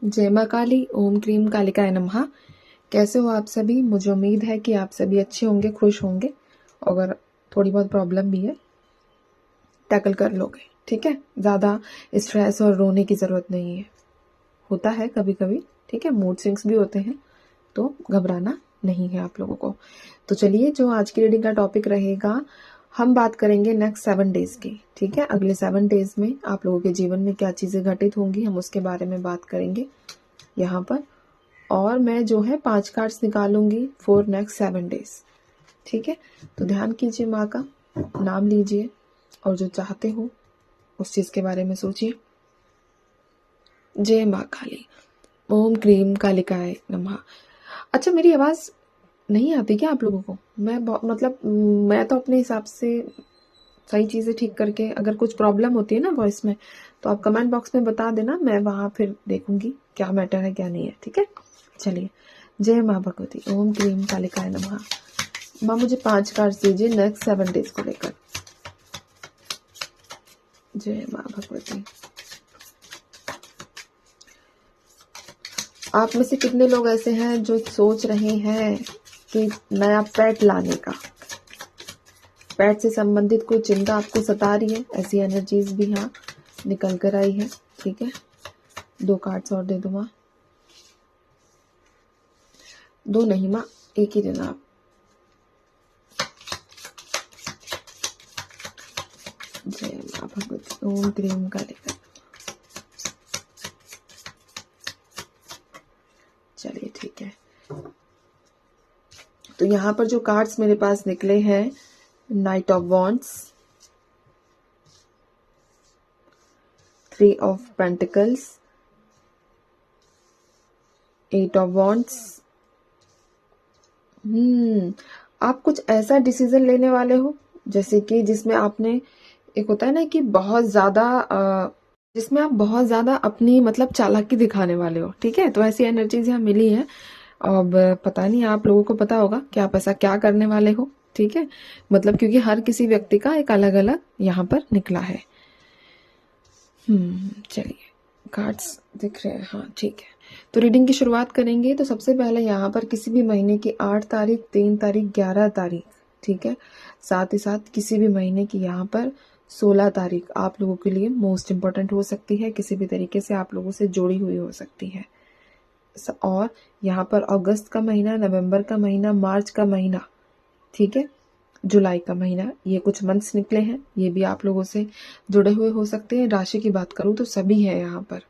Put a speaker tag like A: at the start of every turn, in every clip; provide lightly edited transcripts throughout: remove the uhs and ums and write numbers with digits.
A: जय माँ काली, ओम क्रीम कालिकाय नमः। कैसे हो आप सभी? मुझे उम्मीद है कि आप सभी अच्छे होंगे, खुश होंगे। अगर थोड़ी बहुत प्रॉब्लम भी है टैकल कर लोगे, ठीक है। ज़्यादा स्ट्रेस और रोने की ज़रूरत नहीं है। होता है कभी कभी, ठीक है, मूड स्विंग्स भी होते हैं, तो घबराना नहीं है आप लोगों को। तो चलिए, जो आज की रीडिंग का टॉपिक रहेगा, हम बात करेंगे नेक्स्ट 7 डेज की, ठीक है। अगले 7 डेज में आप लोगों के जीवन में क्या चीज़ें घटित होंगी, हम उसके बारे में बात करेंगे यहाँ पर। और मैं जो है 5 कार्ड्स निकालूंगी फॉर नेक्स्ट 7 डेज, ठीक है। तो ध्यान कीजिए, माँ का नाम लीजिए और जो चाहते हो उस चीज़ के बारे में सोचिए। जय माँ काली, ओम क्रीम कालिकाय नमः। अच्छा, मेरी आवाज़ नहीं आती क्या आप लोगों को? मैं तो अपने हिसाब से सही चीज़ें ठीक करके, अगर कुछ प्रॉब्लम होती है ना वॉइस में, तो आप कमेंट बॉक्स में बता देना, मैं वहाँ फिर देखूंगी क्या मैटर है क्या नहीं है, ठीक है। चलिए, जय माँ भगवती, ओम क्रीम कालिकाय नमः। माँ मुझे 5 कार्ड दीजिए नेक्स्ट 7 डेज को लेकर। जय माँ भगवती। आप में से कितने लोग ऐसे हैं जो सोच रहे हैं कि नया पेट लाने का, पेट से संबंधित कोई चिंता आपको सता रही है? ऐसी एनर्जीज भी यहाँ निकल कर आई है, ठीक है। 2 कार्ड्स और दे दो माँ। 2 नहीं माँ, एक ही देना आप। जय माँ भगवती, ओम क्रीम कालिका। चलिए ठीक है। तो यहाँ पर जो कार्ड्स मेरे पास निकले हैं, night of wands, 3 of pentacles, 8 of wands. आप कुछ ऐसा डिसीजन लेने वाले हो जैसे कि जिसमें आपने, एक होता है ना कि बहुत ज्यादा, जिसमें आप बहुत ज्यादा अपनी मतलब चालाकी दिखाने वाले हो, ठीक है। तो ऐसी एनर्जीज यहाँ मिली है। अब पता नहीं आप लोगों को पता होगा कि आप ऐसा क्या करने वाले हो, ठीक है। मतलब क्योंकि हर किसी व्यक्ति का एक अलग अलग यहाँ पर निकला है। चलिए, कार्ड्स दिख रहे हैं, हाँ ठीक है। तो रीडिंग की शुरुआत करेंगे। तो सबसे पहले यहाँ पर किसी भी महीने की 8 तारीख, 3 तारीख, 11 तारीख, ठीक है। साथ ही साथ किसी भी महीने की यहाँ पर 16 तारीख आप लोगों के लिए मोस्ट इम्पॉर्टेंट हो सकती है, किसी भी तरीके से आप लोगों से जुड़ी हुई हो सकती है। और यहाँ पर अगस्त का महीना, नवंबर का महीना, मार्च का महीना, ठीक है, जुलाई का महीना, ये कुछ मंथ्स निकले हैं, ये भी आप लोगों से जुड़े हुए हो सकते हैं। राशि की बात करूं तो सभी है यहाँ पर।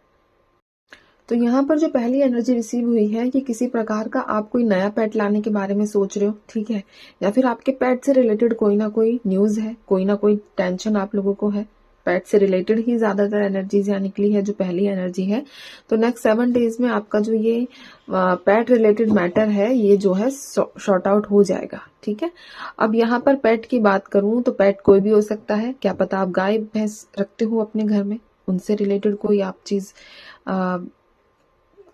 A: तो यहाँ पर जो पहली एनर्जी रिसीव हुई है कि किसी प्रकार का आप कोई नया पेट लाने के बारे में सोच रहे हो, ठीक है। या फिर आपके पेट से रिलेटेड कोई ना कोई न्यूज है, कोई ना कोई टेंशन आप लोगों को है। पेट से रिलेटेड ही ज्यादातर एनर्जीज यहाँ निकली है, जो पहली एनर्जी है। तो नेक्स्ट 7 डेज में आपका जो ये पेट रिलेटेड मैटर है, ये जो है शॉर्ट आउट हो जाएगा, ठीक है। अब यहाँ पर पेट की बात करूं तो पेट कोई भी हो सकता है। क्या पता आप गाय भैंस रखते हो अपने घर में, उनसे रिलेटेड कोई आप चीज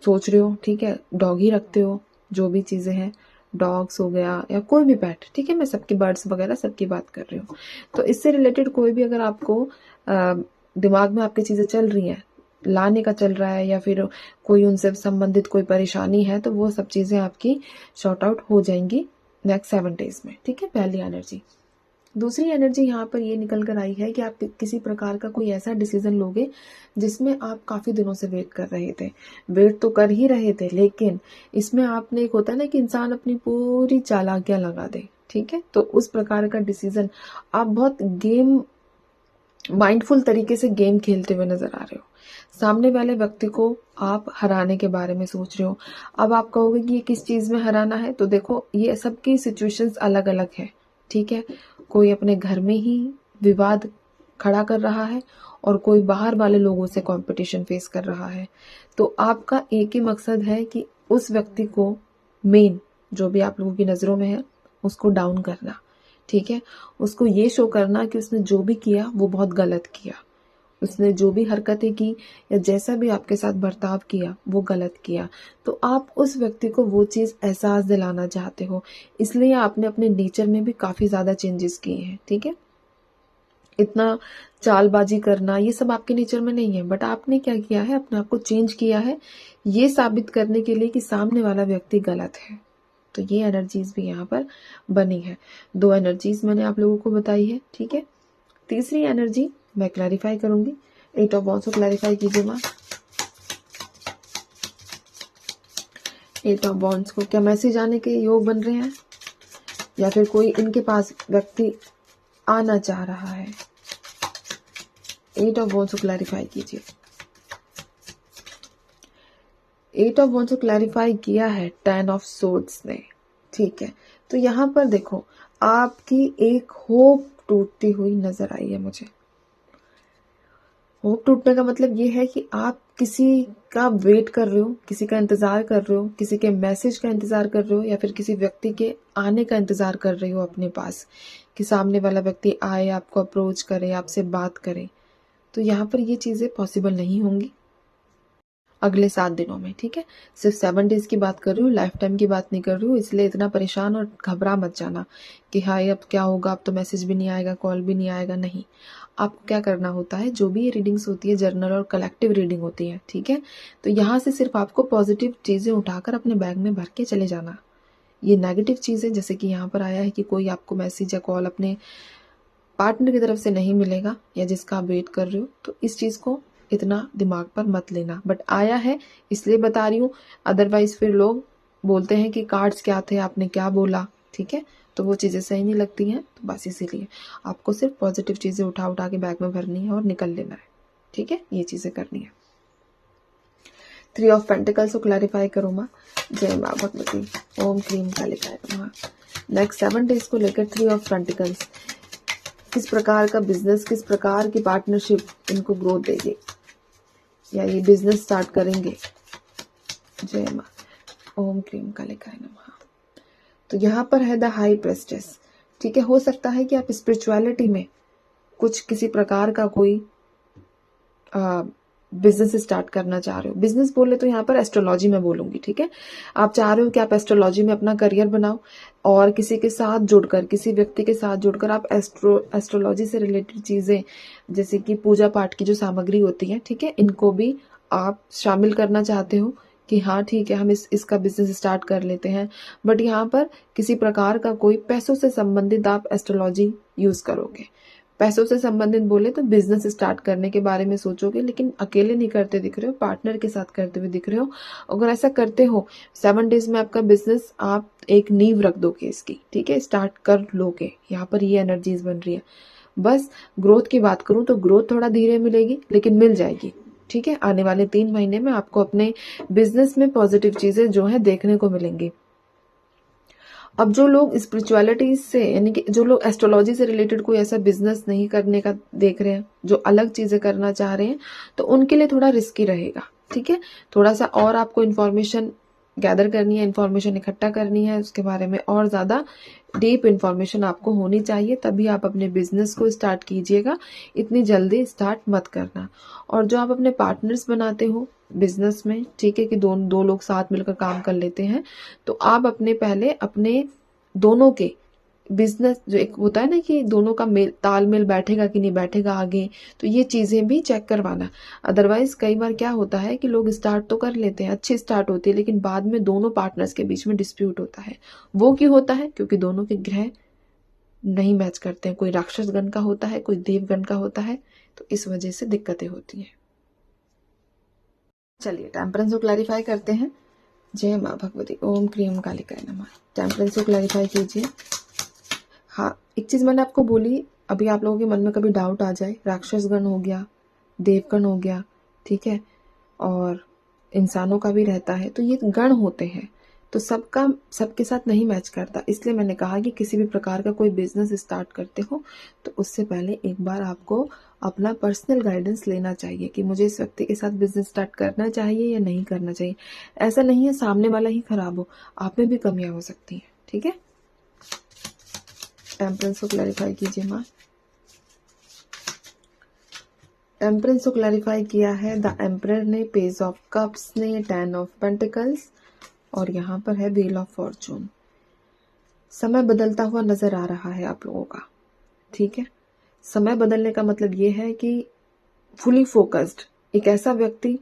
A: सोच रहे हो, ठीक है। डॉगी रखते हो, जो भी चीजें हैं, डॉग्स हो गया या कोई भी पेट, ठीक है। मैं सबकी, बर्ड्स वगैरह सबकी बात कर रही हूँ। तो इससे रिलेटेड कोई भी अगर आपको दिमाग में आपकी चीजें चल रही हैं, लाने का चल रहा है, या फिर कोई उनसे संबंधित कोई परेशानी है, तो वो सब चीजें आपकी शॉर्ट आउट हो जाएंगी नेक्स्ट 7 डेज में, ठीक है। पहली एनर्जी। दूसरी एनर्जी यहाँ पर ये निकल कर आई है कि आप किसी प्रकार का कोई ऐसा डिसीजन लोगे जिसमें आप काफी दिनों से वेट कर रहे थे। वेट तो कर ही रहे थे, लेकिन इसमें आपने, एक होता है ना कि इंसान अपनी पूरी चालाकियां लगा दे, ठीक है। तो उस प्रकार का डिसीजन आप बहुत गेम, माइंडफुल तरीके से गेम खेलते हुए नजर आ रहे हो। सामने वाले व्यक्ति को आप हराने के बारे में सोच रहे हो। अब आप कहोगे कि ये किस चीज में हराना है, तो देखो ये सबकी सिचुएशंस अलग अलग है, ठीक है। कोई अपने घर में ही विवाद खड़ा कर रहा है और कोई बाहर वाले लोगों से कंपटीशन फेस कर रहा है। तो आपका एक ही मकसद है कि उस व्यक्ति को, मेन जो भी आप लोगों की नजरों में है, उसको डाउन करना, ठीक है। उसको ये शो करना कि उसने जो भी किया वो बहुत गलत किया, उसने जो भी हरकतें की या जैसा भी आपके साथ बर्ताव किया वो गलत किया। तो आप उस व्यक्ति को वो चीज एहसास दिलाना चाहते हो, इसलिए आपने अपने नेचर में भी काफी ज्यादा चेंजेस किए हैं, ठीक है। इतना चालबाजी करना, ये सब आपके नेचर में नहीं है। बट आपने क्या किया है, अपने आप को चेंज किया है ये साबित करने के लिए कि सामने वाला व्यक्ति गलत है। तो ये एनर्जीज भी यहाँ पर बनी है। 2 एनर्जीज मैंने आप लोगों को बताई है, ठीक है। तीसरी एनर्जी मैं क्लैरिफाई करूंगी। 8 ऑफ वॉन्ड्स को क्लैरिफाई कीजिए माँ। 8 ऑफ वॉन्ड्स को क्या मैसेज आने के योग बन रहे हैं, या फिर कोई इनके पास व्यक्ति आना चाह रहा है? 8 ऑफ वॉन्ड्स को क्लैरिफाई कीजिए। 8 ऑफ वॉन्ड्स को क्लैरिफाई किया है 10 ऑफ सोर्ड्स ने, ठीक है। तो यहाँ पर देखो, आपकी एक होप टूटती हुई नजर आई है मुझे। होप टूटने का मतलब ये है कि आप किसी का वेट कर रहे हो, किसी का इंतजार कर रहे हो, किसी के मैसेज का इंतजार कर रहे हो, या फिर किसी व्यक्ति के आने का इंतजार कर रहे हो अपने पास, कि सामने वाला व्यक्ति आए, आपको अप्रोच करे, आपसे बात करे। तो यहाँ पर ये चीजें पॉसिबल नहीं होंगी अगले 7 दिनों में, ठीक है। सिर्फ 7 डेज की बात कर रही हूँ, लाइफ टाइम की बात नहीं कर रही हूँ। इसलिए इतना परेशान और घबरा मत जाना कि हाय अब क्या होगा, अब तो मैसेज भी नहीं आएगा, कॉल भी नहीं आएगा। नहीं, आपको क्या करना होता है, जो भी ये रीडिंग्स होती है जर्नल और कलेक्टिव रीडिंग होती है, ठीक है। तो यहाँ से सिर्फ आपको पॉजिटिव चीजें उठाकर अपने बैग में भर के चले जाना। ये नेगेटिव चीजें, जैसे कि यहाँ पर आया है कि कोई आपको मैसेज या कॉल अपने पार्टनर की तरफ से नहीं मिलेगा, या जिसका आप वेट कर रहे हो, तो इस चीज को इतना दिमाग पर मत लेना। बट आया है इसलिए बता रही हूँ, अदरवाइज फिर लोग बोलते हैं कि कार्ड्स क्या थे, आपने क्या बोला, ठीक है। तो वो चीजें सही नहीं लगती हैं। तो बस इसीलिए आपको सिर्फ पॉजिटिव चीजें उठा उठा के बैग में भरनी है और निकल लेना है, ठीक है। ये चीजें करनी है। 3 ऑफ पेंटिकल्स को क्लैरिफाई करो माँ। जय माँ भगवती, ओम क्रीम कालिकाय नमः। नेक्स्ट 7 डेज को लेकर 3 ऑफ पेंटिकल्स, किस प्रकार का बिजनेस, किस प्रकार की पार्टनरशिप इनको ग्रोथ देगी, या ये बिजनेस स्टार्ट करेंगे। जय माँ, ओम क्रीम कालिकाय नमः। तो यहाँ पर है द हाई प्रेस्टेस, ठीक है। हो सकता है कि आप स्पिरिचुअलिटी में कुछ किसी प्रकार का कोई बिजनेस स्टार्ट करना चाह रहे हो। बिजनेस बोले तो यहाँ पर एस्ट्रोलॉजी में बोलूंगी, ठीक है। आप चाह रहे हो कि आप एस्ट्रोलॉजी में अपना करियर बनाओ, और किसी के साथ जुड़कर, किसी व्यक्ति के साथ जुड़कर आप एस्ट्रोलॉजी से रिलेटेड चीजें, जैसे कि पूजा पाठ की जो सामग्री होती है, ठीक है, इनको भी आप शामिल करना चाहते हो कि हाँ ठीक है, हम इसका बिजनेस स्टार्ट कर लेते हैं। बट यहाँ पर किसी प्रकार का कोई पैसों से संबंधित आप एस्ट्रोलॉजी यूज करोगे। पैसों से संबंधित बोले तो बिजनेस स्टार्ट करने के बारे में सोचोगे, लेकिन अकेले नहीं करते दिख रहे हो, पार्टनर के साथ करते हुए दिख रहे हो। अगर ऐसा करते हो, 7 डेज में आपका बिजनेस, आप एक नींव रख दोगे इसकी, ठीक है, स्टार्ट कर लोगे। यहाँ पर ये एनर्जीज बन रही है। बस ग्रोथ की बात करूं तो ग्रोथ थोड़ा धीरे मिलेगी, लेकिन मिल जाएगी, ठीक है। आने वाले 3 महीने में आपको अपने बिजनेस में पॉजिटिव चीजें जो है देखने को मिलेंगी। अब जो लोग स्पिरिचुअलिटी से, यानी कि जो लोग एस्ट्रोलॉजी से रिलेटेड कोई ऐसा बिजनेस नहीं करने का देख रहे हैं, जो अलग चीजें करना चाह रहे हैं, तो उनके लिए थोड़ा रिस्की रहेगा, ठीक है। थोड़ा सा और आपको इन्फॉर्मेशन गैदर करनी है, इन्फॉर्मेशन इकट्ठा करनी है, उसके बारे में और ज्यादा डीप इन्फॉर्मेशन आपको होनी चाहिए, तभी आप अपने बिजनेस को स्टार्ट कीजिएगा। इतनी जल्दी स्टार्ट मत करना। और जो आप अपने पार्टनर्स बनाते हो बिजनेस में, ठीक है, कि दो लोग साथ मिलकर काम कर लेते हैं, तो आप पहले अपने दोनों के बिजनेस, जो एक होता है ना कि दोनों का मेल तालमेल बैठेगा कि नहीं बैठेगा आगे, तो ये चीजें भी चेक करवाना। अदरवाइज कई बार क्या होता है कि लोग स्टार्ट तो कर लेते हैं, अच्छी स्टार्ट होती है, लेकिन बाद में दोनों पार्टनर्स के बीच में डिस्प्यूट होता है। वो क्यों होता है? क्योंकि दोनों के ग्रह नहीं मैच करते हैं। कोई राक्षस गण का होता है, कोई देवगण का होता है, तो इस वजह से दिक्कतें होती हैं। चलिए टेम्परेंस को क्लैरिफाई करते हैं। जय माँ भगवती, ओम क्रीम कालिकाय नमः। टेम्परेंस को क्लैरिफाई कीजिए। हाँ, एक चीज मैंने आपको बोली, अभी आप लोगों के मन में कभी डाउट आ जाए, राक्षस गण हो गया, देवगण हो गया, ठीक है, और इंसानों का भी रहता है, तो ये गण होते हैं, तो सबका सबके साथ नहीं मैच करता। इसलिए मैंने कहा कि किसी भी प्रकार का कोई बिजनेस स्टार्ट करते हो तो उससे पहले एक बार आपको अपना पर्सनल गाइडेंस लेना चाहिए कि मुझे इस व्यक्ति के साथ बिजनेस स्टार्ट करना चाहिए या नहीं करना चाहिए। ऐसा नहीं है सामने वाला ही खराब हो, आप में भी कमियां हो सकती हैं, ठीक है। टेम्परेंस को क्लैरिफाई कीजिए माँ। टेम्परेंस को क्लैरिफाई किया है द एम्परर ने, पेज ऑफ कप्स ने, 10 ऑफ पेंटिकल्स, और यहाँ पर है व्हील ऑफ फॉर्चून। समय बदलता हुआ नजर आ रहा है आप लोगों का, ठीक है। समय बदलने का मतलब ये है कि फुली फोकस्ड, एक ऐसा व्यक्ति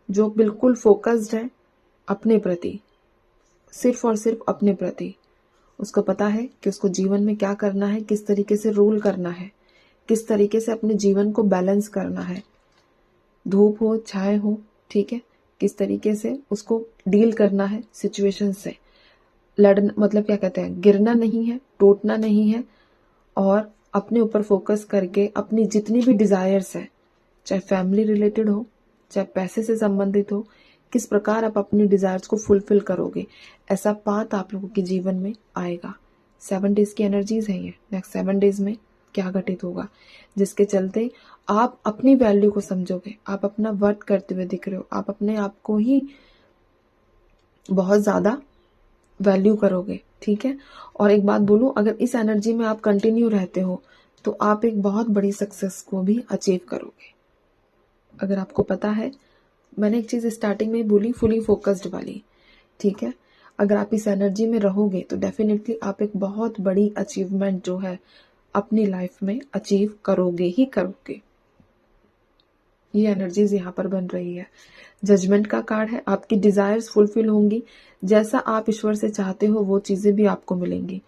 A: जो बिल्कुल फोकस्ड है अपने प्रति, सिर्फ और सिर्फ अपने प्रति। उसको पता है कि उसको जीवन में क्या करना है, किस तरीके से रूल करना है, किस तरीके से अपने जीवन को बैलेंस करना है, धूप हो छाए हो, ठीक है, किस तरीके से उसको डील करना है सिचुएशन से। लड़ना मतलब क्या कहते हैं, गिरना नहीं है, टूटना नहीं है, और अपने ऊपर फोकस करके अपनी जितनी भी डिजायर्स है, चाहे फैमिली रिलेटेड हो, चाहे पैसे से संबंधित हो, किस प्रकार आप अपनी डिजायर्स को फुलफिल करोगे, ऐसा पाथ आप लोगों के जीवन में आएगा। 7 डेज की एनर्जीज है ये। नेक्स्ट 7 डेज में क्या घटित होगा, जिसके चलते आप अपनी वैल्यू को समझोगे, आप अपना वर्क करते हुए दिख रहे हो, आप अपने आप को ही बहुत ज्यादा वैल्यू करोगे, ठीक है। और एक बात बोलूं, अगर इस एनर्जी में आप कंटिन्यू रहते हो तो आप एक बहुत बड़ी सक्सेस को भी अचीव करोगे। अगर आपको पता है, मैंने एक चीज स्टार्टिंग में बोली, फुली फोकस्ड वाली, ठीक है। अगर आप इस एनर्जी में रहोगे तो डेफिनेटली आप एक बहुत बड़ी अचीवमेंट जो है अपनी लाइफ में अचीव करोगे ही करोगे। ये एनर्जीज यहाँ पर बन रही है। जजमेंट का कार्ड है, आपकी डिजायर्स फुलफिल होंगी, जैसा आप ईश्वर से चाहते हो वो चीजें भी आपको मिलेंगी।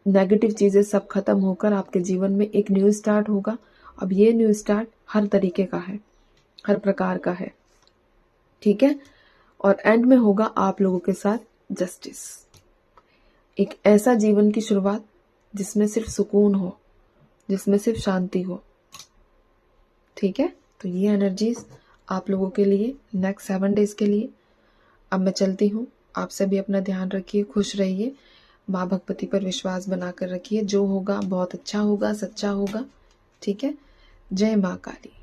A: नेगेटिव चीजें सब खत्म होकर आपके जीवन में एक न्यू स्टार्ट होगा। अब ये न्यू स्टार्ट हर तरीके का है, हर प्रकार का है, ठीक है। और एंड में होगा आप लोगों के साथ जस्टिस, एक ऐसा जीवन की शुरुआत जिसमें सिर्फ सुकून हो, जिसमें सिर्फ शांति हो, ठीक है। तो ये एनर्जीज आप लोगों के लिए नेक्स्ट 7 डेज के लिए। अब मैं चलती हूँ, आप सभी अपना ध्यान रखिए, खुश रहिए, माँ भगवती पर विश्वास बनाकर रखिए, जो होगा बहुत अच्छा होगा, सच्चा होगा, ठीक है। जय माँ काली।